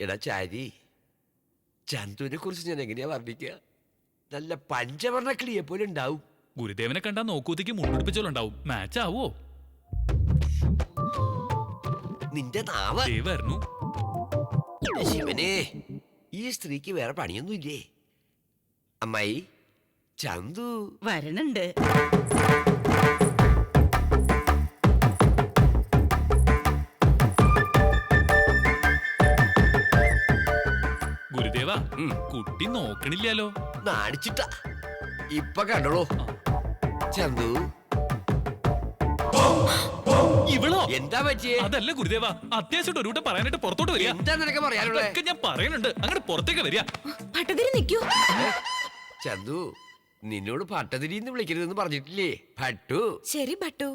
എടാ ചാരി, ചന്തുവിനെ കുറിച്ച് ഞാൻ എങ്ങനെയാ വർണ്ണിക്കുക? നല്ല പഞ്ചവർണ്ണ കിളിയെ പോലെ ഉണ്ടാവും. ഗുരുദേവനെ കണ്ടാ നോക്കൂത്തേക്ക് മുണ്ടുപിടിപ്പിച്ചോളുണ്ടാവും. മാച്ച് ആവോ? നിന്റെ നാവ് വരുന്നു. ശിവനെ, ഈ സ്ത്രീക്ക് വേറെ പണിയൊന്നുമില്ലേ? അമ്മായി, ചന്തു വരണുണ്ട്. ഗുരുദേവ, കുട്ടി നോക്കണില്ലല്ലോ. നാണിച്ചിട്ട ഇപ്പൊ കണ്ടോളൂ. ചന്തു, ഇവളോ? എന്താ പറ്റിയേ? അതല്ല ഗുരുദേവ, അത്യാവശ്യം ഒരു വട്ടം പറയാനായിട്ട് പുറത്തോട്ട് വരിക. എന്താ നിനക്ക് പറയാനുള്ളത്? ഞാൻ പറയുന്നുണ്ട്, അങ്ങോട്ട് പുറത്തേക്ക് വരിക. ഭട്ടതിരി നിൽക്കൂ. ചന്തു, നിന്നോട് ഭട്ടതിരിന്ന് വിളിക്കരുതെന്ന് പറഞ്ഞിട്ടില്ലേ? ഭട്ടു. ശരി ഭട്ടു.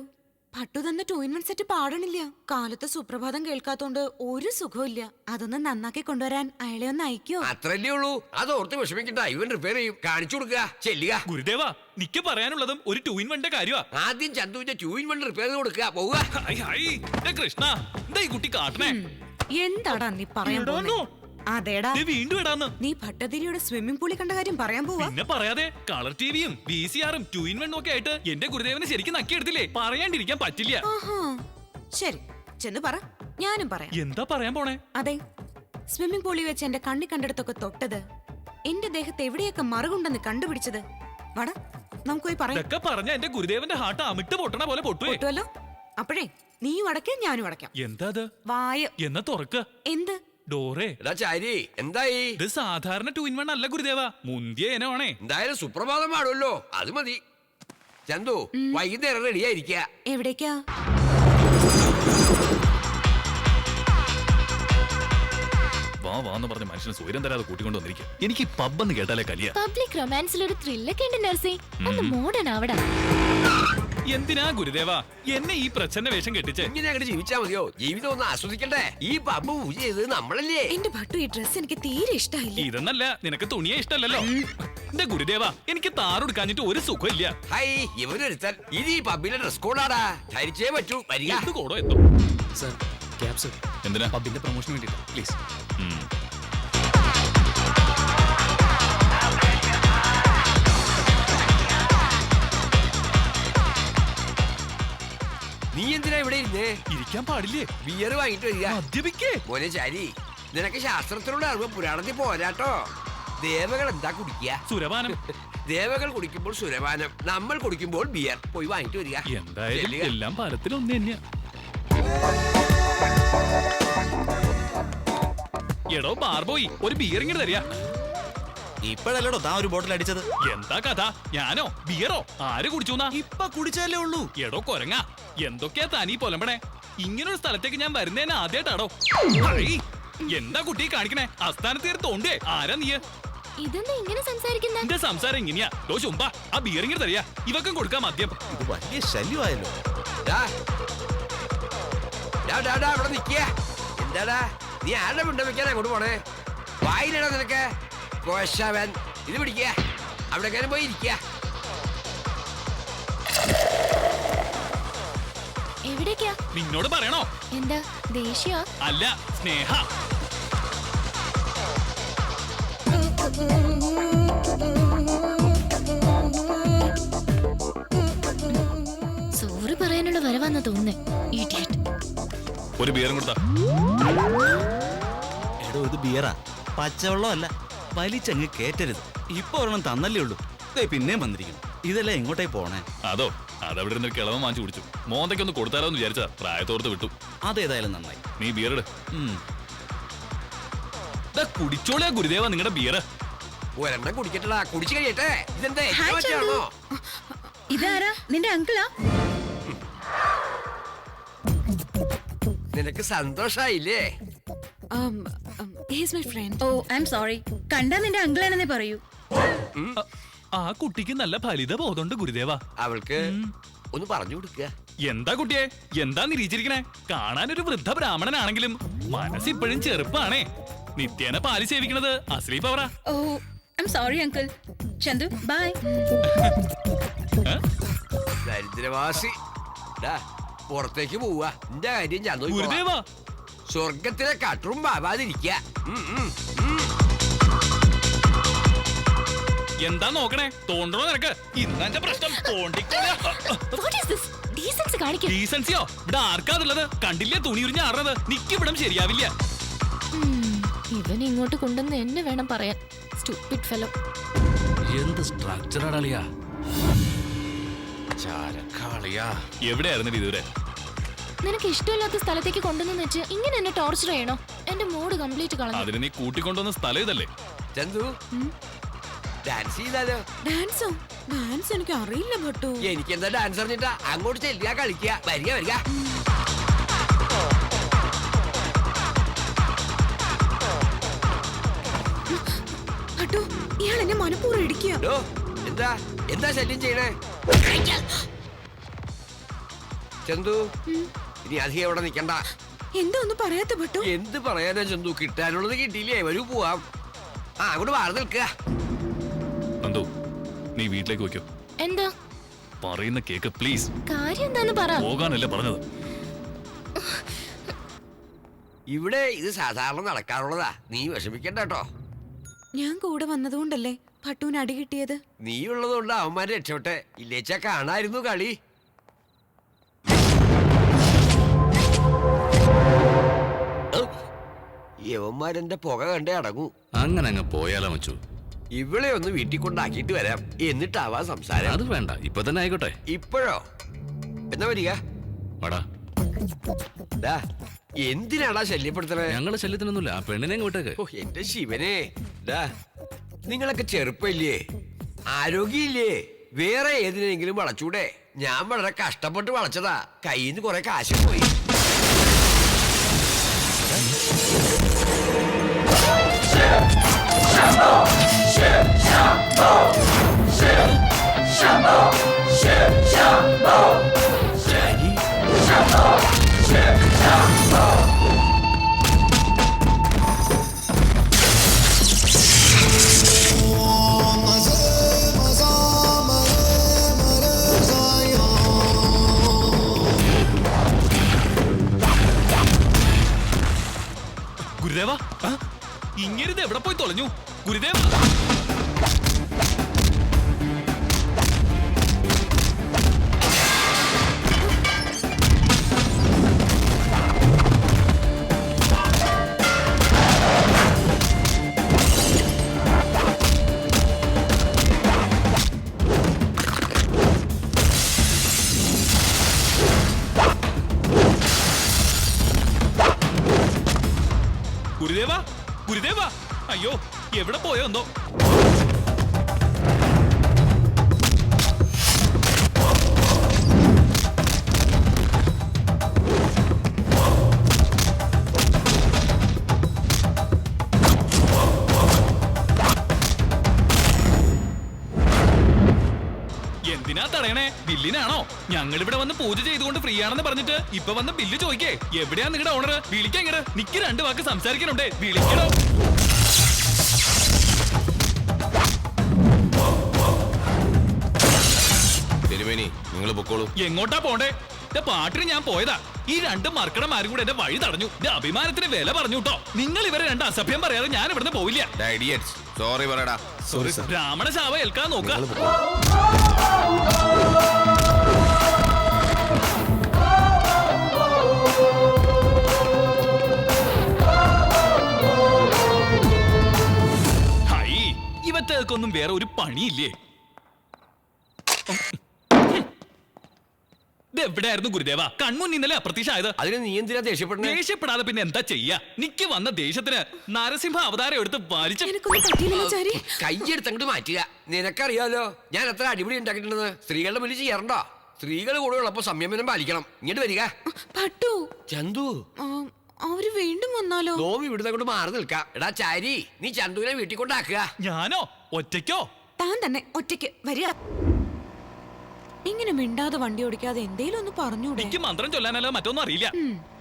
ഭട്ടു തന്നെ 2-in-1 സെറ്റ് പാടണില്ല. കാലത്ത് സുപ്രഭാതം കേൾക്കാത്തോണ്ട് ഒരു സുഖമില്ല. അതൊന്ന് നന്നാക്കി കൊണ്ടുവരാൻ അയാളെ ഒന്ന് അയക്കോ? അത്രല്ലേ ഉള്ളൂ. അത് ഓർത്ത് വിഷമിക്കണ്ട, ഇവൻ റിപ്പയർ ചെയ്യും. കാണിച്ചു കൊടുക്കുക, ചെല്ലുക. ഗുരുദേവ, നിക്ക് പറയാനുള്ളതും ഒരു 2-in-1 കാര്യമാ. ആദ്യം ചന്തുവിന്റെ 2-in-1 റിപ്പയർ ചെയ്ത് കൊടുക്കുക. പോവുക. കൃഷ്ണ, എന്താ ഈ കുട്ടി കാട്ടണേ? എന്താടാ നീ പറയാൻ പോകുന്നേ? അതേടാ, വീണ്ടും ഇടാന്ന്. നീ ഭട്ടതിരിയുടെ സ്വിമ്മിംഗ് പൂളിൽ കണ്ട കാര്യം പറയാൻ പോവാ? പിന്നെ പറയാതെ, കളർ ടിവിയും VCR-ഉം 2-in-1 ഒക്കെ ആയിട്ട് എന്റെ ഗുരുദേവനെ ശരിക്കും നക്കിയെടുത്തില്ലേ? പറയാണ്ടിരിക്കാൻ പറ്റില്ല. ശരി, ചെന്ന് പറ, ഞാനും പറയാം. എന്താ പറയാൻ പോണേ? അതെ, സ്വിമ്മിംഗ് പൂളിൽ വെച്ച് എന്റെ കണ്ണി കണ്ടെടുത്തൊക്കെ തൊട്ടത്, എന്റെ ദേഹത്ത് എവിടെയൊക്കെ മറുകുണ്ടെന്ന് കണ്ടുപിടിച്ചത്. വട, നമുക്ക് പോയി പറയാം. ഇതൊക്കെ പറഞ്ഞ എന്റെ ഗുരുദേവന്റെ ഹാർട്ട് അമിട്ട് പൊട്ടണ പോലെ പൊട്ടുവല്ലോ. അപ്പോഴേ നീയും അടയ്ക്കാം, ഞാനും അടയ്ക്കാം. എന്താ അത്? വായ. എന്നാ തുറക്ക. എന്ത്? ഡോറേ. ചാരി, എന്തായി? ഇത് സാധാരണ 2-in-1 അല്ല ഗുരുദേവ, മുന്തിയ ഇനമാണേ. എന്തായാലും സുപ്രഭാതം പാടുമല്ലോ, അത് മതി. ചന്തു, വൈകുന്നേരം റെഡിയായിരിക്കുക. എവിടേക്കാ? വാന്ന് പറഞ്ഞ മനുഷ്യന് സൂര്യൻ തരാതെ കൂട്ടിക്കൊണ്ട് വന്നിരിക്കും. എനിക്ക് പബ് എന്ന് കേട്ടാലേ കലിയ. പബ്ലിക് റൊമാൻസിൽ ഒരു ത്രില്ലൊക്കെ ഉണ്ട് നർസേ. ഒന്ന് മോഡേൺ ആവടാ. എന്തിനാ ഗുരുദേവ എന്നെ ഈ പ്രച്ഛന്ന വേഷം കെട്ടിച്ച്? ഇങ്ങനെ അങ്ങോട്ട് ജീവിച്ചാ മതിയോ? ജീവിതം ഒന്ന് ആസ്വദിക്കണ്ടേ? ഈ പബ്ബ് പൂജ ചെയ്തത് നമ്മളല്ലേ? എന്റെ ഭട്ടു, ഈ ഡ്രസ് എനിക്ക് തീരെ ഇഷ്ടമായില്ല. ഇതെന്നല്ല, നിനക്ക് തുണിയെ ഇഷ്ടമല്ലല്ലോ. എന്റെ ഗുരുദേവ, എനിക്ക് താറെടുക്കാഞ്ഞിട്ട് ഒരു സുഖമില്ല. ഹൈ, ഇവനൊരുത്തൻ. ഇത് ഈ പബ്ബിലെ ഡ്രസ് കോഡാടാ, ധരിച്ചേ പറ്റൂ. വരിക. എന്ത് കോടോ എത്തോ? Sir, cab sir. എന്തിനാ? പബ്ബിന്റെ പ്രൊമോഷന് വേണ്ടിട്ടാ, പ്ലീസ്. നീ എന്തിനാ ഇവിടെ ഇരുന്നേ? ഇരിക്കാൻ പാടില്ലേ? ബിയർ വാങ്ങിട്ട് വരിക. മദ്യപിക്കേ? മോനെ ചാരി, നിനക്ക് ശാസ്ത്രത്തിലുള്ള അറിവ് പുരാണത്തിൽ പോരാട്ടോ. ദേവകൾ എന്താ കുടിക്കുക? സുരപാനം. ദേവകൾ കുടിക്കുമ്പോൾ സുരപാനം, നമ്മൾ കുടിക്കുമ്പോൾ ബിയർ. പോയി വാങ്ങിട്ട് വരിക. എന്തായാലും എല്ലാം പാലത്തിൽ ഒന്ന് തന്നെയാ. എടോ ബാർബോയി, ഒരു ബിയർ ഇങ്ങനെ തരിക. ഇപ്പഴല്ലേടോ താ ഒരു ബോട്ടിൽ അടിച്ചത്? എന്താ കഥ? ഞാനോ ബിയറോ? ആര് കുടിച്ചൂന്നാ? ഇപ്പൊ കുടിച്ചല്ലേ ഉള്ളൂ. എടോ കൊരങ്ങ, എന്തൊക്കെയാ താനീ പൊലമ്പണേ? ഇങ്ങനൊരു സ്ഥലത്തേക്ക് ഞാൻ വരുന്നേനെ ആദ്യമായിട്ടാടോ. എന്താ കുട്ടി കാണിക്കണേ? അസ്ഥാനത്ത് തോണ്ടേ? ആരാ നീ? ഇതെന്താ ഇങ്ങനെ സംസാരിക്കുന്ന? എന്റെ സംസാരം ഇങ്ങനെയാ. ചുമ്പ ആ ബിയർ ഇങ്ങനെ തരിക. ഇവക്കും കൊടുക്കാം മദ്യം. ഇത് വലിയ ശല്യമായല്ലോ. അവിടെ നിക്കുക. എന്താടാ നീ ആരുടെ മുണ്ട വെക്കാൻ അങ്ങോട്ട് പോണേ? വായിലടാ നിനക്ക് കോശവൻ. ഇത് പിടിക്കുക, അവിടെ പോയി ഇരിക്കുക. എവിടേക്കാ? നിന്നോട് പറയണോ? എന്താ ദേഷ്യ? അല്ല, സ്നേഹ. സോറി പറയാനുള്ള വരവാന്നാ തോന്നുന്നേ. ഇഡിയറ്റ്. ഒരു ബിയറും കൊടുത്താ. എടോ, ഇത് ബിയറാ, പച്ചവെള്ളം അല്ല. വലിച്ചങ്ങ് കേറ്റരുത്. ഇപ്പൊ ഒരെണ്ണം തന്നല്ലേ ഉള്ളൂ, പിന്നെയും വന്നിരിക്കുന്നു. ഇതെല്ലാം എങ്ങോട്ടേ പോണേ? അതോ, അതവിടെ ഇരുന്ന് കിളവൻ വാങ്ങിച്ചു കുടിച്ചു. മോന്തയ്ക്കൊന്ന് കൊടുത്താലോ എന്ന് വിചാരിച്ചാ പ്രായത്തോർത്ത് വിട്ടു. അതേതായാലും നന്നായി. നീ ബിയർ ഇട്. കുടിച്ചോളിയാ ഗുരുദേവ നിങ്ങളുടെ ബിയർ. ഒരെണ്ണം കുടിക്കട്ടടാ, കുടിച്ചു കഴിയട്ടെ. ഇതെന്താ ഏറ്റവും? ഇതാരാ? നിന്റെ അങ്കിളാ? നിനക്ക് സന്തോഷായില്ലേ? He's my friend. ഓ, ഐ എം സോറി. കണ്ടാ നിന്റെ അങ്കിളാണെന്നേ പറയൂ. ആ കുട്ടിക്ക് നല്ല ഫലിത ബോധമുണ്ട് ഗുരുദേവ. അവൾക്ക് ഒന്ന് പറഞ്ഞു കൊടുക്കുക. എന്താ കുട്ടിയെ, എന്താ നിരീച്ചിരിക്കണേ? കാണാനൊരു വൃദ്ധ ബ്രാഹ്മണനാണെങ്കിലും മനസ്സിപ്പോഴും ചെറുപ്പാണേ. നിത്യേന പാല് സേവിക്കണത് അസ്ലീ പവറാ. ഓ, I M sorry uncle. Chandu, bye. ദരിദ്രവാസി. പുറത്തേക്ക് പോവാ. എന്റെ കാര്യം ചന്തു. ഗുരുദേവ, സ്വർഗത്തിലെ കട്ടുറും പാവാതിരിക്കുക. എന്താ നോക്കണേ? തോണ്ടണോ നിനക്ക്? ഇന്നെ പ്രശ്നം ഡീസൻസിയോ? ഇവിടെ ആർക്കാതുള്ളത്? കണ്ടില്ലേ തുണി ഉരിഞ്ഞ് ആടുന്നത്? നിക്കിവിടം ശരിയാവില്ല. ഇവൻ ഇങ്ങോട്ട് കൊണ്ടുവന്ന് എന്നെ വേണം പറയാൻ. Stupid fellow. എന്ത് സ്ട്രക്ചറാളിയാ? ചാരക്കാളിയാ. എവിടെയായിരുന്നു ഇതുവരെ? നിനക്ക് ഇഷ്ടമില്ലാത്ത സ്ഥലത്തേക്ക് കൊണ്ടുവന്ന് വെച്ച് ഇങ്ങനെ എന്നെ ടോർച്ചർ ചെയ്യണോ? എന്റെ മൂഡ് കംപ്ലീറ്റ് കളഞ്ഞു. അതിന് നീ കൂട്ടിക്കൊണ്ടുവന്ന സ്ഥലം ഇതല്ലേ? ചന്തു, ഡാൻസ് ചെയ്താലോ? ഡാൻസോ? ഡാൻസ് എനിക്ക് അറിയില്ല ഭട്ടു. എനിക്ക് എന്താ ഡാൻസ് അറിഞ്ഞിട്ടാ? അങ്ങോട്ട് ചെല്ലുക, കളിക്കുക, വരിക വരിക. ഭട്ടു, ഇയാൾ എന്നെ മനഃപൂർവ്വം ഇടിക്കുക. എന്താ എന്താ ശല്യം ചെയ്യണേ? ചന്തു, ഇനി അധികം ഇവിടെ നിക്കണ്ട. എന്താ ഒന്നും പറയാത്ത ഭട്ടു? എന്ത് പറയാനാ ചന്തു? കിട്ടാനുള്ളത് കിട്ടിയില്ലേ? വരൂ പോവാം. അങ്ങോട്ട് മാറി നിൽക്കുക. നന്ദു, നീ വീട്ടിലേക്ക് വയ്ക്കോ. എന്താ പറയുന്ന കേക്ക് പ്ലീസ്. കാര്യം എന്താന്ന് പറ. പോകാനല്ലേ പറഞ്ഞത്? ഇവിടെ ഇത് സാധാരണ നടക്കാറുള്ളതാ. നീ വിഷമിക്കണ്ട കേട്ടോ. ഞാൻ കൂടെ വന്നതുകൊണ്ടല്ലേ ഭട്ടുവിന് അടി കിട്ടിയത്? നീ ഉള്ളതുകൊണ്ട് അവന്മാരെ രക്ഷപ്പെട്ടെ. ഇല്ലേച്ചാ കാണായിരുന്നു കളി. യവന്മാരെന്റെ പുക കണ്ടേ അടങ്ങൂ. അങ്ങനെ അങ്ങ് പോയാലോ മച്ചു? ഇവളെ ഒന്ന് വീട്ടിൽ കൊണ്ടാക്കിയിട്ട് വരാം, എന്നിട്ടാവാ സംസാരം. അത് വേണ്ട, ഇപ്പൊ തന്നെ ആയിക്കോട്ടെ. ഇപ്പോഴോ? എന്നാ വരിക. വാടാ. എന്തിനാടാ ശല്യപ്പെടുത്തണേ? ഞങ്ങളെ ശല്യത്തിനൊന്നുമില്ല. ആ പെണ്ണിനെ വിട്ടേക്ക്. ഓ എന്റെ ശിവനെ, നിങ്ങളൊക്കെ ചെറുപ്പല്ലേ, ആരോഗ്യമില്ലേ? വേറെ ഏതിനെങ്കിലും വളച്ചൂടെ? ഞാൻ വളരെ കഷ്ടപ്പെട്ട് വളച്ചതാ. കയ്യിൽ നിന്ന് കുറെ കാശ് പോയി. ഗുരുദേവ, ഇങ്ങരുത് എവിടെ പോയി തൊലഞ്ഞു? ഗുരുദേവ, ഗുരുദേവ, ഗുരുദേവ, അയ്യോ എവിടെ പോയോ എന്തോ. എന്തിനാ തടയണേ? ബില്ലിനാണോ? ഞങ്ങൾ ഇവിടെ വന്ന് പൂജ ചെയ്തുകൊണ്ട് ഫ്രീ ആണെന്ന് പറഞ്ഞിട്ട് ഇപ്പൊ വന്ന് ബില്ല് ചോദിക്കേ? എവിടെയാ നിങ്ങളുടെ ഓണർ? വിളിക്കാൻ ഇങ്ങട്. നിക്ക്, 2 വാക്ക് സംസാരിക്കണുണ്ടേ. വിളിക്കണോ? നിങ്ങൾ പൊക്കോളൂ. എങ്ങോട്ടാ പോണ്ടേ? പാട്ടിന് ഞാൻ പോയതാ. ഈ 2 മർക്കടന്മാരും കൂടെ എന്റെ വഴി തടഞ്ഞു. അഭിമാനത്തിന് വില പറഞ്ഞു കേട്ടോ. നിങ്ങൾ ഇവരെ 2 അസഭ്യം പറയാതെ ഞാൻ ഇവിടുന്ന് പോവില്ല. സോറി പറയടാ. രാമണ ശാവ ഏൽക്കാൻ നോക്ക. ഹൈ, ഇവറ്റേക്കൊന്നും വേറെ ഒരു പണിയില്ലേ? എവിടെയായിരുന്നു ഗുരുദേവ? കൺമുൻ ഇന്നലെ അപ്രത്യക്ഷമായത്. അതിന് നീ എന്തിനാ ദേഷ്യപ്പെടുന്നത്? ദേഷ്യപ്പെടാതെ പിന്നെ എന്താ ചെയ്യാ? നിക്ക് വന്ന ദേഷ്യത്തിന് നരസിംഹ അവതാരം എടുത്ത് വലിച്ച കയ്യെടുത്തങ്ങോട്ട് മാറ്റുക. നിനക്കറിയാലോ ഞാൻ എത്ര അടിപൊളി ഉണ്ടാക്കിയിട്ടുണ്ടെന്ന്. സ്ത്രീകളുടെ മുന്നിൽ ചെയ്യാറുണ്ടോ? സ്ത്രീകൾ കൂടെ ഉള്ളപ്പോ സംയമനം പാലിക്കണം. ഇങ്ങോട്ട് വരിക. ഭട്ടു, ചന്തു, അവര് വീണ്ടും വന്നാലോ? നോമി ഇവിടുന്ന് അങ്ങോട്ട് മാറി നിൽക്കാം. എടാ ചാരി, നീ ചന്തുവിനെ വീട്ടിൽ കൊണ്ടാക്കുക. ഞാനോ? ഒറ്റയ്ക്കോ? താൻ തന്നെ ഒറ്റയ്ക്ക് വരിക. ഇങ്ങനെ മിണ്ടാതെ വണ്ടി ഓടിക്കാതെ എന്തേലും ഒന്ന് പറഞ്ഞൂടെ? എനിക്ക് മന്ത്രം ചൊല്ലാനല്ലോ മറ്റൊന്നും അറിയില്ല.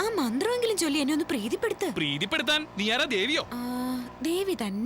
ആ മന്ത്രമെങ്കിലും ചൊല്ലി എന്നെ ഒന്ന് പ്രീതിപ്പെടുത്ത്. പ്രീതിപ്പെടുത്താൻ നീ ആരാ? ദേവിയോ? ദേവി തന്നെ.